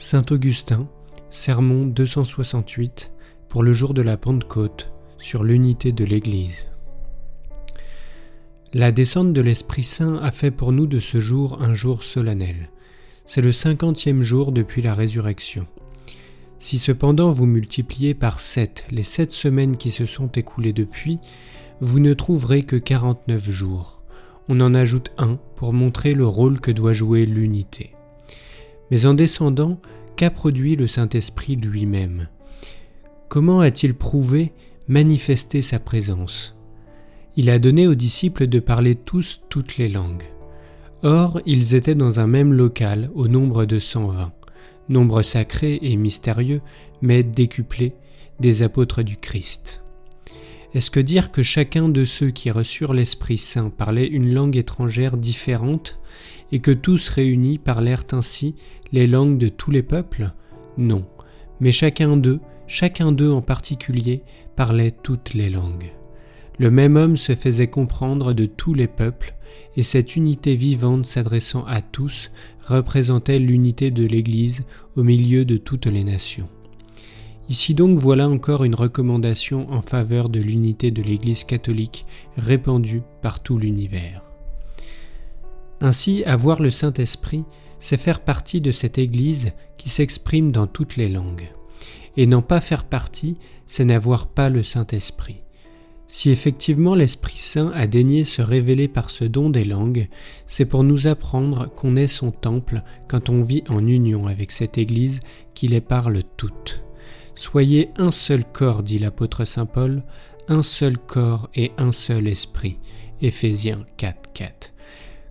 Saint Augustin, Sermon 268 pour le jour de la Pentecôte sur l'unité de l'Église. La descente de l'Esprit Saint a fait pour nous de ce jour un jour solennel. C'est le 50e jour depuis la résurrection. Si cependant vous multipliez par 7 les 7 semaines qui se sont écoulées depuis, vous ne trouverez que 49 jours. On en ajoute un pour montrer le rôle que doit jouer l'unité. Mais en descendant, qu'a produit le Saint-Esprit lui-même ? Comment a-t-il prouvé, manifesté sa présence ? Il a donné aux disciples de parler tous toutes les langues. Or, ils étaient dans un même local au nombre de 120, nombre sacré et mystérieux, mais décuplé, des apôtres du Christ. Est-ce que dire que chacun de ceux qui reçurent l'Esprit Saint parlait une langue étrangère différente et que tous réunis parlèrent ainsi les langues de tous les peuples ? Non, mais chacun d'eux en particulier, parlait toutes les langues. Le même homme se faisait comprendre de tous les peuples, et cette unité vivante s'adressant à tous représentait l'unité de l'Église au milieu de toutes les nations. Ici donc voilà encore une recommandation en faveur de l'unité de l'Église catholique répandue par tout l'univers. Ainsi, avoir le Saint-Esprit, c'est faire partie de cette Église qui s'exprime dans toutes les langues. Et n'en pas faire partie, c'est n'avoir pas le Saint-Esprit. Si effectivement l'Esprit Saint a daigné se révéler par ce don des langues, c'est pour nous apprendre qu'on est son temple quand on vit en union avec cette Église qui les parle toutes. Soyez un seul corps, dit l'apôtre Saint Paul, un seul corps et un seul esprit. Éphésiens 4:4.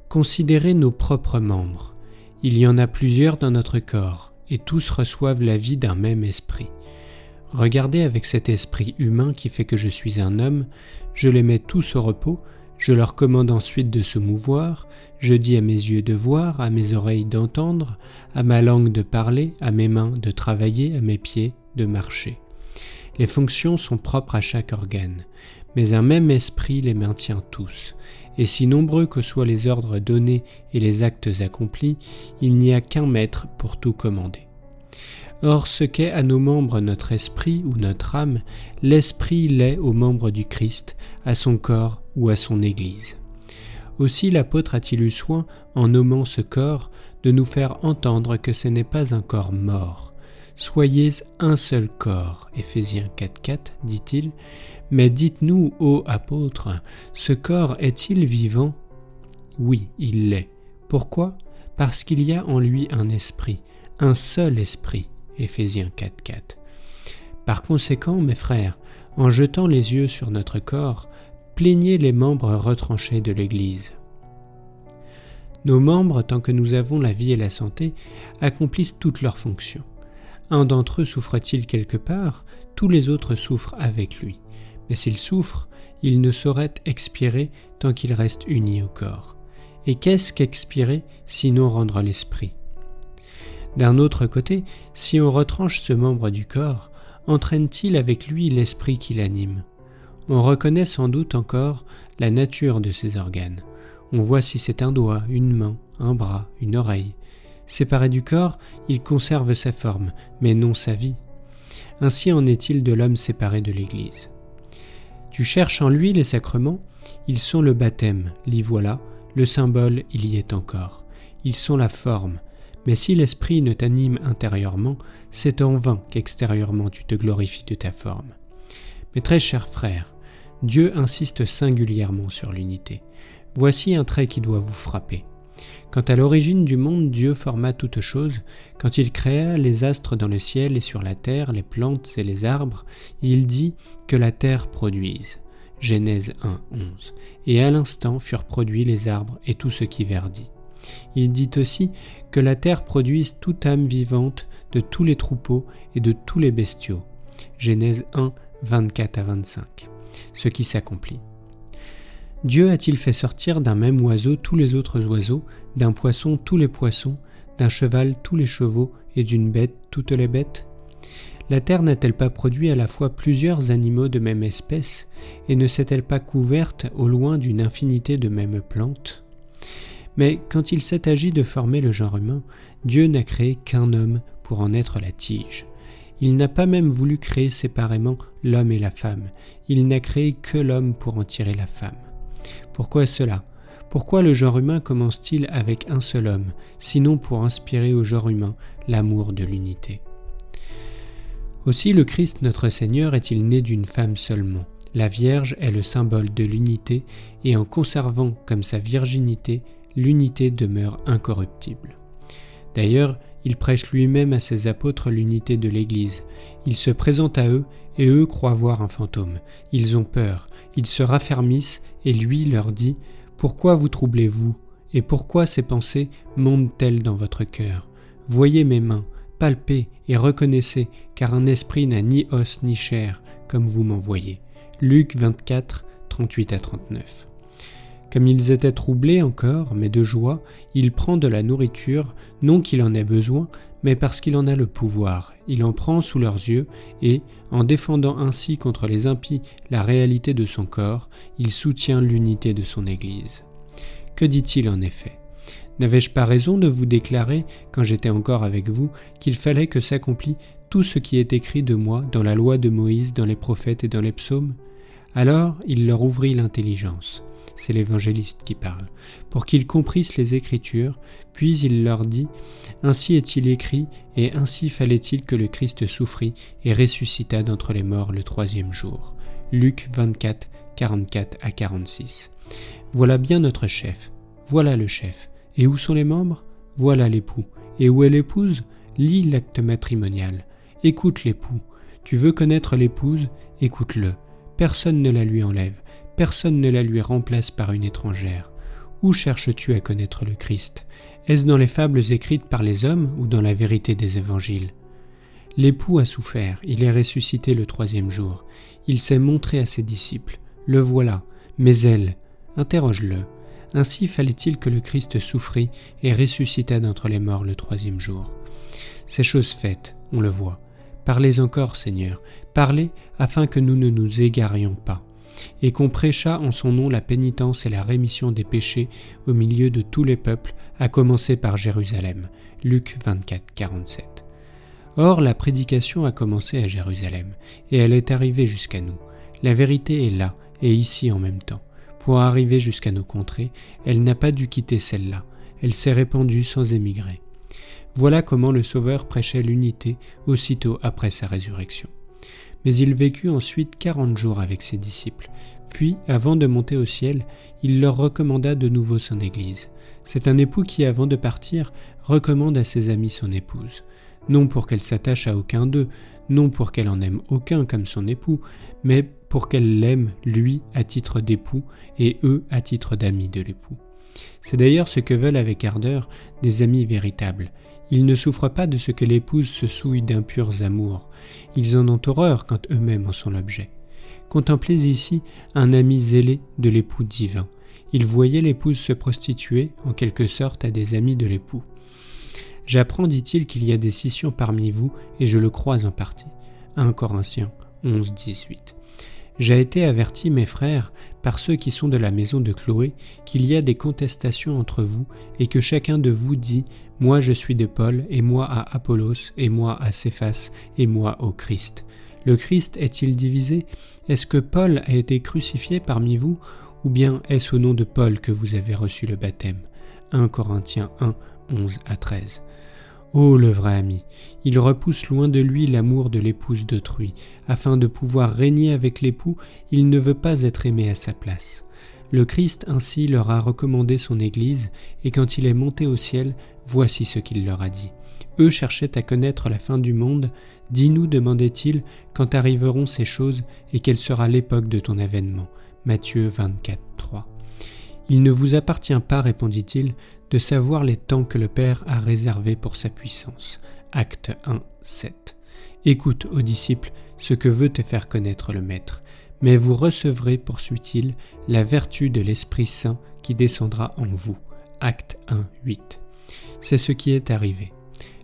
Considérez nos propres membres. Il y en a plusieurs dans notre corps, et tous reçoivent la vie d'un même esprit. Regardez avec cet esprit humain qui fait que je suis un homme, je les mets tous au repos, je leur commande ensuite de se mouvoir, je dis à mes yeux de voir, à mes oreilles d'entendre, à ma langue de parler, à mes mains de travailler, à mes pieds de marcher. Les fonctions sont propres à chaque organe, mais un même esprit les maintient tous. Et si nombreux que soient les ordres donnés et les actes accomplis, il n'y a qu'un maître pour tout commander. Or, ce qu'est à nos membres notre esprit ou notre âme, l'esprit l'est aux membres du Christ, à son corps ou à son Église. Aussi l'apôtre a-t-il eu soin, en nommant ce corps, de nous faire entendre que ce n'est pas un corps mort. Soyez un seul corps, Éphésiens 4:4, dit-il, mais dites-nous, ô apôtres, ce corps est-il vivant ? Oui, il l'est. Pourquoi ? Parce qu'il y a en lui un esprit, un seul esprit, Éphésiens 4:4. Par conséquent, mes frères, en jetant les yeux sur notre corps, plaignez les membres retranchés de l'Église. Nos membres, tant que nous avons la vie et la santé, accomplissent toutes leurs fonctions. Un d'entre eux souffre-t-il quelque part, tous les autres souffrent avec lui. Mais s'il souffre, il ne saurait expirer tant qu'il reste uni au corps. Et qu'est-ce qu'expirer, sinon rendre l'esprit ? D'un autre côté, si on retranche ce membre du corps, entraîne-t-il avec lui l'esprit qui l'anime ? On reconnaît sans doute encore la nature de ces organes. On voit si c'est un doigt, une main, un bras, une oreille. Séparé du corps, il conserve sa forme, mais non sa vie. Ainsi en est-il de l'homme séparé de l'Église. Tu cherches en lui les sacrements, ils sont le baptême, l'y voilà, le symbole, il y est encore. Ils sont la forme, mais si l'esprit ne t'anime intérieurement, c'est en vain qu'extérieurement tu te glorifies de ta forme. Mes très chers frères, Dieu insiste singulièrement sur l'unité. Voici un trait qui doit vous frapper. Quant à l'origine du monde, Dieu forma toutes choses. Quand il créa les astres dans le ciel et sur la terre, les plantes et les arbres, il dit que la terre produise. Genèse 1:11. Et à l'instant furent produits les arbres et tout ce qui verdit. Il dit aussi que la terre produise toute âme vivante de tous les troupeaux et de tous les bestiaux. Genèse 1, 24-25. Ce qui s'accomplit. Dieu a-t-il fait sortir d'un même oiseau tous les autres oiseaux, d'un poisson tous les poissons, d'un cheval tous les chevaux et d'une bête toutes les bêtes ? La terre n'a-t-elle pas produit à la fois plusieurs animaux de même espèce, et ne s'est-elle pas couverte au loin d'une infinité de mêmes plantes ? Mais quand il s'est agi de former le genre humain, Dieu n'a créé qu'un homme pour en être la tige. Il n'a pas même voulu créer séparément l'homme et la femme. Il n'a créé que l'homme pour en tirer la femme. Pourquoi cela ? Pourquoi le genre humain commence-t-il avec un seul homme, sinon pour inspirer au genre humain l'amour de l'unité ? Aussi le Christ notre Seigneur est-il né d'une femme seulement. La Vierge est le symbole de l'unité et en conservant comme sa virginité, l'unité demeure incorruptible. D'ailleurs, il prêche lui-même à ses apôtres l'unité de l'Église. Il se présente à eux et eux croient voir un fantôme. Ils ont peur, ils se raffermissent et lui leur dit « Pourquoi vous troublez-vous ? Et pourquoi ces pensées montent-elles dans votre cœur ? Voyez mes mains, palpez et reconnaissez, car un esprit n'a ni os ni chair, comme vous m'en voyez. » Luc 24, 38 à 39. Comme ils étaient troublés encore, mais de joie, il prend de la nourriture, non qu'il en ait besoin, mais parce qu'il en a le pouvoir. Il en prend sous leurs yeux et, en défendant ainsi contre les impies la réalité de son corps, il soutient l'unité de son Église. Que dit-il en effet ? N'avais-je pas raison de vous déclarer, quand j'étais encore avec vous, qu'il fallait que s'accomplît tout ce qui est écrit de moi dans la loi de Moïse, dans les prophètes et dans les psaumes ? Alors il leur ouvrit l'intelligence. C'est l'évangéliste qui parle, pour qu'ils comprissent les Écritures, puis il leur dit « Ainsi est-il écrit, et ainsi fallait-il que le Christ souffrit et ressuscitât d'entre les morts le troisième jour. » Luc 24, 44 à 46. Voilà bien notre chef, voilà le chef. Et où sont les membres ? Voilà l'époux. Et où est l'épouse ? Lis l'acte matrimonial. Écoute l'époux. Tu veux connaître l'épouse ? Écoute-le. Personne ne la lui enlève. Personne ne la lui remplace par une étrangère. Où cherches-tu à connaître le Christ ? Est-ce dans les fables écrites par les hommes ou dans la vérité des évangiles ? L'époux a souffert, il est ressuscité le troisième jour. Il s'est montré à ses disciples. Le voilà. Mais elle, interroge-le. Ainsi fallait-il que le Christ souffrit et ressuscitât d'entre les morts le troisième jour. Ces choses faites, on le voit. Parlez encore, Seigneur, parlez afin que nous ne nous égarions pas. Et qu'on prêchât en son nom la pénitence et la rémission des péchés au milieu de tous les peuples, à commencer par Jérusalem. Luc 24, 47. Or, la prédication a commencé à Jérusalem, et elle est arrivée jusqu'à nous. La vérité est là, et ici en même temps. Pour arriver jusqu'à nos contrées, elle n'a pas dû quitter celle-là. Elle s'est répandue sans émigrer. Voilà comment le Sauveur prêchait l'unité aussitôt après sa résurrection. Mais il vécut ensuite 40 jours avec ses disciples. Puis, avant de monter au ciel, il leur recommanda de nouveau son Église. C'est un époux qui, avant de partir, recommande à ses amis son épouse. Non pour qu'elle s'attache à aucun d'eux, non pour qu'elle en aime aucun comme son époux, mais pour qu'elle l'aime, lui, à titre d'époux, et eux, à titre d'amis de l'époux. C'est d'ailleurs ce que veulent avec ardeur des amis véritables. Ils ne souffrent pas de ce que l'épouse se souille d'impurs amours. Ils en ont horreur quand eux-mêmes en sont l'objet. Contemplez ici un ami zélé de l'époux divin. Il voyait l'épouse se prostituer, en quelque sorte, à des amis de l'époux. J'apprends, dit-il, qu'il y a des scissions parmi vous, et je le crois en partie. 1 Corinthiens 11, 18. J'ai été averti, mes frères, par ceux qui sont de la maison de Chloé, qu'il y a des contestations entre vous, et que chacun de vous dit « Moi je suis de Paul, et moi à Apollos, et moi à Céphas, et moi au Christ ». Le Christ est-il divisé ? Est-ce que Paul a été crucifié parmi vous, ou bien est-ce au nom de Paul que vous avez reçu le baptême ? 1 Corinthiens 1, 11 à 13. Oh, le vrai ami, il repousse loin de lui l'amour de l'épouse d'autrui. Afin de pouvoir régner avec l'époux, il ne veut pas être aimé à sa place. Le Christ ainsi leur a recommandé son Église, et quand il est monté au ciel, voici ce qu'il leur a dit. Eux cherchaient à connaître la fin du monde. Dis-nous, demandait-il, quand arriveront ces choses, et quelle sera l'époque de ton avènement. Matthieu 24, 3. Il ne vous appartient pas, répondit-il, de savoir les temps que le Père a réservés pour sa puissance. Acte 1, 7. Écoute, ô disciples, ce que veut te faire connaître le Maître. Mais vous recevrez, poursuit-il, la vertu de l'Esprit Saint qui descendra en vous. Acte 1, 8. C'est ce qui est arrivé.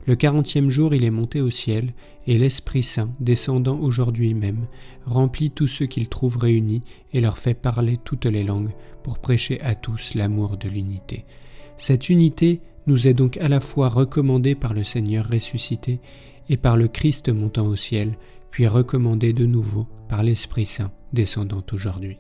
Le 40e jour, il est monté au ciel, et l'Esprit Saint, descendant aujourd'hui même, remplit tous ceux qu'il trouve réunis et leur fait parler toutes les langues pour prêcher à tous l'amour de l'unité. Cette unité nous est donc à la fois recommandé par le Seigneur ressuscité et par le Christ montant au ciel, puis recommandé de nouveau par l'Esprit Saint descendant aujourd'hui.